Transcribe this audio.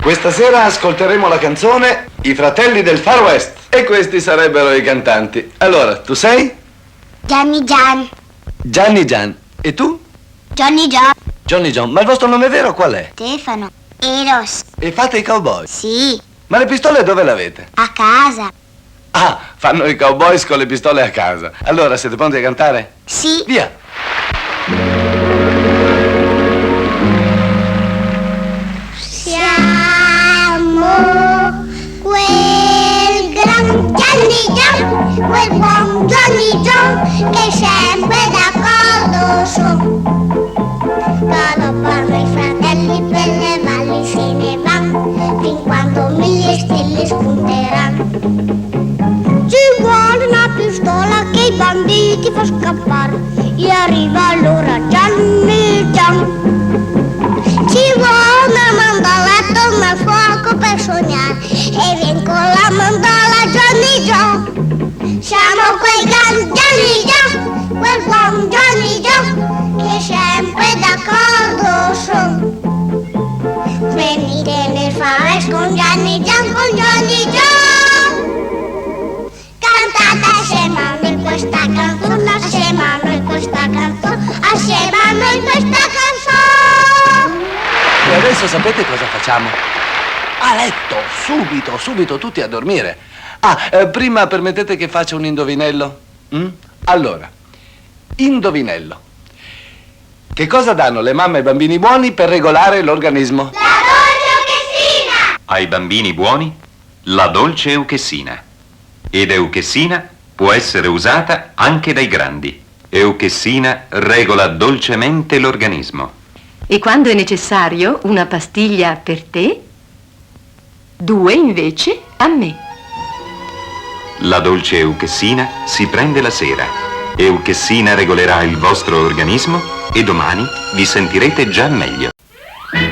Questa sera ascolteremo la canzone I Fratelli del Far West. E questi sarebbero i cantanti. Allora, tu sei? Johnny John. Gianni Gian. E tu? Johnny John. Johnny John. Ma il vostro nome vero qual è? Stefano. Eros. E fate i cowboy? Sì, Ma le pistole dove le avete? a casa. Ah, fanno i cowboys con le pistole a casa. Allora, siete pronti a cantare? Sì. Via! Siamo quel gran Johnny John, quel buon Johnny John che sempre d'accordo son. Galoppano i fratelli per le valli, se ne van fin quando mille stelle spunteranno. Ci vuole una pistola che i banditi fa scappare e arriva allora Johnny John. Ci vuole una mandoletta, un fuoco per sognare e vien con la mandola Johnny John. Siamo quel gran Johnny John, quel buon Johnny John che sempre d'accordo son. Venite nel Far West con Johnny John, con Johnny John. Cantate assieme a noi questa canzone, assieme a noi questa canzone, assieme a noi questa canzone. E adesso sapete cosa facciamo? A letto, subito, tutti a dormire. Prima permettete che faccia un indovinello? Allora, indovinello. Che cosa danno le mamme ai bambini buoni per regolare l'organismo? La dolce euchessina! Ai bambini buoni, la dolce euchessina. Ed euchessina può essere usata anche dai grandi. Euchessina regola dolcemente l'organismo. E quando è necessario, una pastiglia per te, 2 invece a me. La dolce euchessina si prende la sera. Euchessina regolerà il vostro organismo e domani vi sentirete già meglio.